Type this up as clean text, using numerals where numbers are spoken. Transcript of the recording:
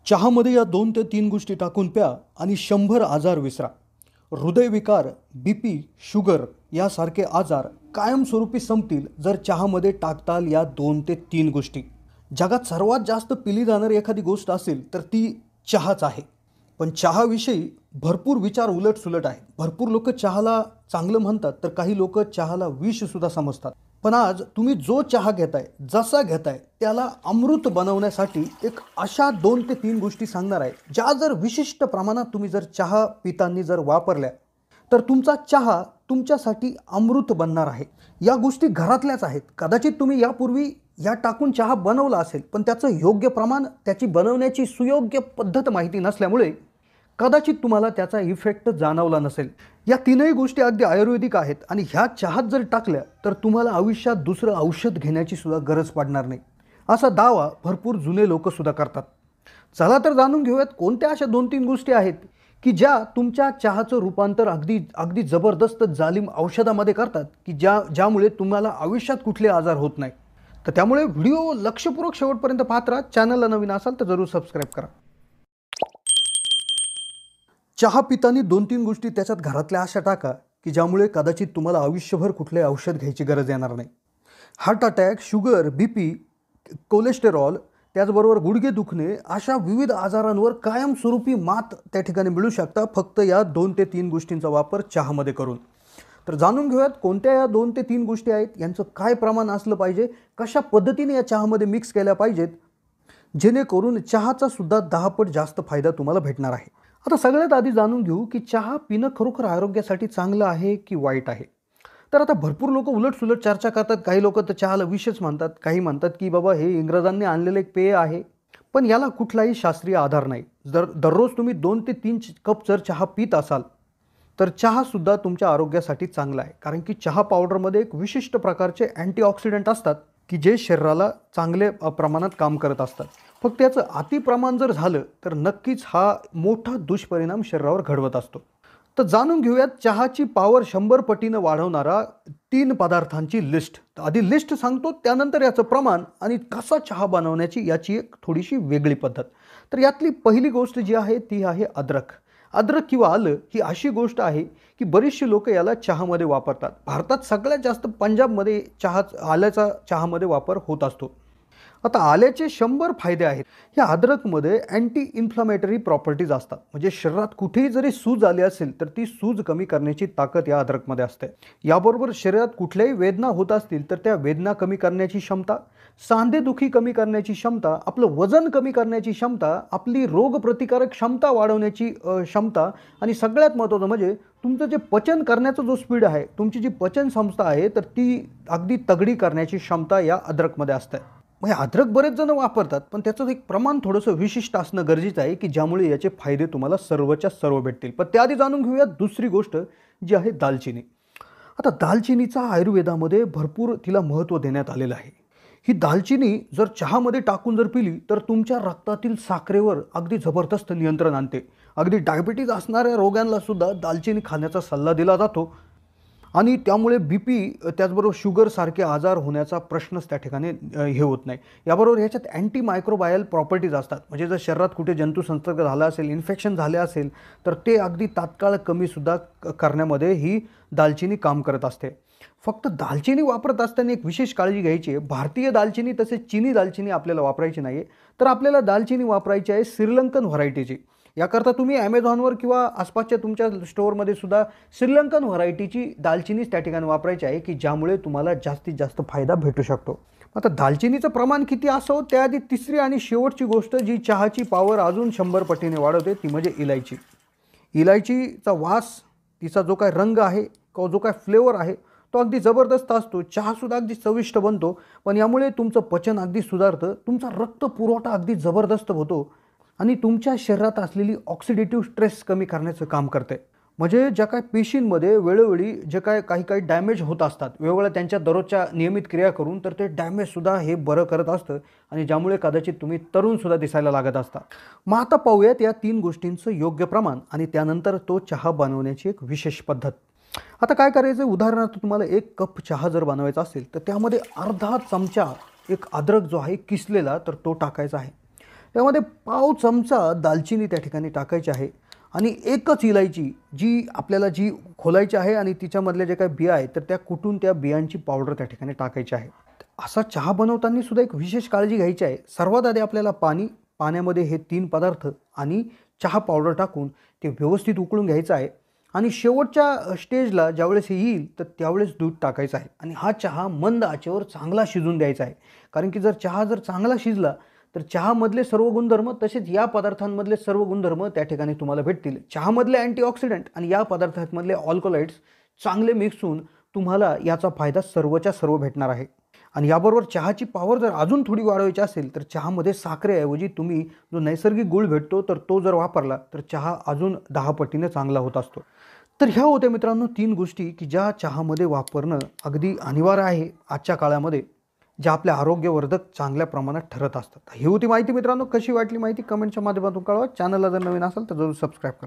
चहामध्ये या 2 ते 3 गोष्टी टाकून प्या आणि 100 आजार विसरा. हृदयविकार, बीपी, शुगर यासारखे आजार कायमस्वरूपी संपतील जर चहामध्ये टाकताल या 2 ते 3 गोष्टी. जगात सर्वात जास्त पिली जाणारी एखादी गोष्ट असेल तर ती चहाच आहे. पण चहाविषयी भरपूर विचार उलट-सुलट आहेत. भरपूर लोक चहाला चांगलं म्हणतात तर काही लोक चहाला विष सुद्धा समजतात. पण आज तुम्ही जो चहा घेताय, जसा घेताय त्याला अमृत बनवण्यासाठी एक अशा 2 ते 3 गोष्टी सांगणार आहे, ज्या जर विशिष्ट प्रमाणात तुम्ही जर चहा पितांनी जर वापरल्या तर तुमचा चहा तुमच्यासाठी अमृत बनणार आहे. या गोष्टी घरातल्याच आहेत. कदाचित तुम्ही यापूर्वी या टाकून चहा बनवला असेल, पण त्याचं योग्य प्रमाण, त्याची बनवण्याची सुयोग्य पद्धत माहिती नसल्यामुळे कदाचित तुम्हाला त्याचा इफेक्ट जाणवला नसेल. या तीनही गोष्टी अगदी आयुर्वेदिक आहेत आणि ह्या चहात जर टाकल्या तर तुम्हाला आयुष्यात दुसरं औषध घेण्याची सुद्धा गरज पडणार नाही, असा दावा भरपूर जुने लोक सुद्धा करतात. चला तर जाणून घेऊयात कोणत्या अशा 2-3 गोष्टी आहेत की ज्या तुमच्या चहाचं रूपांतर अगदी अगदी जबरदस्त जालिम औषधामध्ये करतात, की ज्यामुळे तुम्हाला आयुष्यात कुठले आजार होत नाही. तर त्यामुळे व्हिडिओ लक्षपूर्वक शेवटपर्यंत पाहत राहा. चॅनलला नवीन असाल तर जरूर सबस्क्राईब करा. चहा पितानी 2-3 गोष्टी त्याच्यात घरातल्या अशा टाका की ज्यामुळे कदाचित तुम्हाला आयुष्यभर कुठले औषध घ्यायची गरज येणार नाही. Heart attack, sugar, BP, cholesterol, त्याचबरोबर गुडघे दुखणे अशा विविध आजारांवर कायमस्वरूपी मात त्या ठिकाणी मिळू शकता फक्त या 2 ते 3 गोष्टींचा वापर चहामध्ये करून. तर जाणून घेऊयात कोणत्या या 2 ते 3 गोष्टी आहेत, यांचं काय प्रमाण असलं पाहिजे, कशा पद्धतीने या चहामध्ये मिक्स केल्या पाहिजेत, जेणेकरून चहाचा सुद्धा 10 पट जास्त फायदा तुम्हाला भेटणार आहे. आता सगळ्यात आधी जाणून घेऊ की चहा पिणं खरोखर आरोग्यासाठी चांगलं आहे की वाईट आहे. तर आता भरपूर लोक उलट-सुलट चर्चा करतात. काही लोक तर चहाला विषच म्हणतात, काही म्हणतात की बाबा हे इंग्रजांनी आणलेलं एक पेय आहे. पण याला कुठलाही शास्त्रीय आधार नाही. जर दररोज तुम्ही 2 ते 3 कप जर चहा पित असाल तर चहासुद्धा तुमच्या आरोग्यासाठी चांगला आहे. कारण की चहा पावडरमध्ये एक विशिष्ट प्रकारचे अँटीऑक्सिडंट असतात की जे शरीराला चांगले प्रमाणात काम करत असतात. फक्त याचं अतिप्रमाण जर झालं तर नक्कीच हा मोठा दुष्परिणाम शरीरावर घडवत असतो. तर जाणून घेऊयात चहाची पॉवर 100 पटीनं वाढवणारा 3 पदार्थांची लिस्ट. आधी लिस्ट सांगतो, त्यानंतर याचं प्रमाण आणि कसा चहा बनवण्याची याची एक थोडीशी वेगळी पद्धत. तर यातली पहिली गोष्ट जी आहे ती आहे अद्रक. अद्रक किंवा आलं ही अशी गोष्ट आहे की बरीचशी लोक याला चहामध्ये वापरतात. भारतात सगळ्यात जास्त पंजाबमध्ये आल्याचा चहामध्ये वापर होत असतो. आता आल्याचे 100 फायदे आहेत. या अद्रकमध्ये अँटी इन्फ्लामेटरी प्रॉपर्टीज असतात. म्हणजे शरीरात कुठेही जरी सूज आली असेल तर ती सूज कमी करण्याची ताकद या अद्रकमध्ये असते. याबरोबर शरीरात कुठल्याही वेदना होत असतील तर त्या वेदना कमी करण्याची क्षमता, सांधेदुखी कमी करण्याची क्षमता, आपलं वजन कमी करण्याची क्षमता, आपली रोगप्रतिकारक क्षमता वाढवण्याची क्षमता आणि सगळ्यात महत्त्वाचं म्हणजे तुमचं जे पचन करण्याचा जो स्पीड आहे, तुमची जी पचन संस्था आहे तर ती अगदी तगडी करण्याची क्षमता या अद्रकमध्ये असते. म्हणजे अद्रक बरेच जण वापरतात, पण त्याचं एक प्रमाण थोडंसं विशिष्ट असणं गरजेचं आहे की ज्यामुळे याचे फायदे तुम्हाला सर्वच्या सर्व भेटतील. पण त्याआधी जाणून घेऊयात दुसरी गोष्ट जी आहे दालचिनी. आता दालचिनीचा आयुर्वेदामध्ये भरपूर तिला महत्त्व देण्यात आलेलं आहे. ही दालचिनी जर चहामध्ये टाकून जर पिली तर तुमच्या रक्तातील साखरेवर अगदी जबरदस्त नियंत्रण आणते. अगदी डायबिटीज असणाऱ्या रोग्यांना सुद्धा दालचिनी खाण्याचा सल्ला दिला जातो आणि त्यामुळे बीपी त्याचबरोबर शुगरसारखे आजार होण्याचा प्रश्नच त्या ठिकाणी हे होत नाही. याबरोबर ह्याच्यात अँटी मायक्रोबायल प्रॉपर्टीज असतात. म्हणजे जर शरीरात कुठे जंतुसंसर्ग झाला असेल, इन्फेक्शन झाले असेल तर ते अगदी तात्काळ कमीसुद्धा करण्यामध्ये ही दालचिनी काम करत असते. फक्त दालचिनी वापरत असताना एक विशेष काळजी घ्यायची आहे. भारतीय दालचिनी तसेच चीनी दालचिनी आपल्याला वापरायची नाही आहे. तर आपल्याला दालचिनी वापरायची आहे श्रीलंकन व्हरायटीची. याकरता तुम्ही ॲमेझॉनवर किंवा आसपासच्या तुमच्या स्टोअरमध्ये सुद्धा श्रीलंकन व्हरायटीची दालचिनीच त्या ठिकाणी वापरायची आहे की ज्यामुळे तुम्हाला जास्तीत जास्त फायदा भेटू शकतो. आता दालचिनीचं प्रमाण किती असावं त्याआधी तिसरी आणि शेवटची गोष्ट जी चहाची पॉवर अजून 100 पटीने वाढवते ती म्हणजे इलायची. इलायचीचा वास, तिचा जो काय रंग आहे किंवा जो काय फ्लेवर आहे तो अगदी जबरदस्त असतो. चहासुद्धा अगदी चविष्ट बनतो. पण यामुळे तुमचं पचन अगदी सुधारतं, तुमचा रक्तपुरवठा अगदी जबरदस्त होतो आणि तुमच्या शरीरात असलेली ऑक्सिडेटिव्ह स्ट्रेस कमी करण्याचं काम करते. म्हणजे ज्या काय पेशींमध्ये वेळोवेळी जे काही डॅमेज होत असतात, वेगवेगळ्या त्यांच्या दररोजच्या नियमित क्रिया करून तर ते डॅमेजसुद्धा हे बरं करत असतं आणि ज्यामुळे कदाचित तुम्ही तरुणसुद्धा दिसायला लागत असता. मग आता पाहूयात या 3 गोष्टींचं योग्य प्रमाण आणि त्यानंतर तो चहा बनवण्याची एक विशेष पद्धत. आता काय करायचं, उदाहरणार्थ तुम्हाला 1 कप चहा जर बनवायचा असेल तर त्यामध्ये अर्धा चमचा एक अद्रक जो आहे किसलेला तर तो टाकायचा आहे. त्यामध्ये पाव चमचा दालचिनी त्या ठिकाणी टाकायची आहे आणि एकच इलायची जी आपल्याला खोलायची आहे आणि तिच्यामधले जे काही बिया आहेत तर त्या कुटून त्या बियांची पावडर त्या ठिकाणी टाकायची आहे. असा चहा बनवताना सुद्धा एक विशेष काळजी घ्यायची आहे. सर्वात आधी आपल्याला पाण्यामध्ये हे 3 पदार्थ आणि चहा पावडर टाकून ते व्यवस्थित उकळून घ्यायचं आहे आणि शेवटच्या स्टेजला ज्यावेळेस हे येईल तर त्यावेळेस दूध टाकायचं आहे आणि हा चहा मंद आचेवर चांगला शिजून द्यायचा आहे. कारण की चहा जर चांगला शिजला तर चहामधले सर्व गुणधर्म तसेच या पदार्थांमधले सर्व गुणधर्म त्या ठिकाणी तुम्हाला भेटतील. चहामधले अँटीऑक्सिडंट आणि या पदार्थांमधले अल्कलॉइड्स चांगले मिक्स होऊन तुम्हाला याचा फायदा सर्वच्या सर्व भेटणार आहे. आणि याबरोबर चहाची पॉवर जर अजून थोडी वाढवायची असेल तर चहामध्ये साखरेऐवजी तुम्ही जो नैसर्गिक गूळ भेटतो तर तो जर वापरला तर चहा अजून 10 पटीने चांगला होत असतो. तर ह्या होत्या मित्रांनो 3 गोष्टी की ज्या चहामध्ये वापरणं अगदी अनिवार्य आहे आजच्या काळामध्ये, ज्या आपल्या आरोग्यवर्धक चांगल्या प्रमाणात ठरत असतात. ही होती माहिती मित्रांनो. कशी वाटली माहिती कमेंटच्या माध्यमातून कळवा. चॅनलला जर नवीन असाल तर जरूर सबस्क्राईब करा.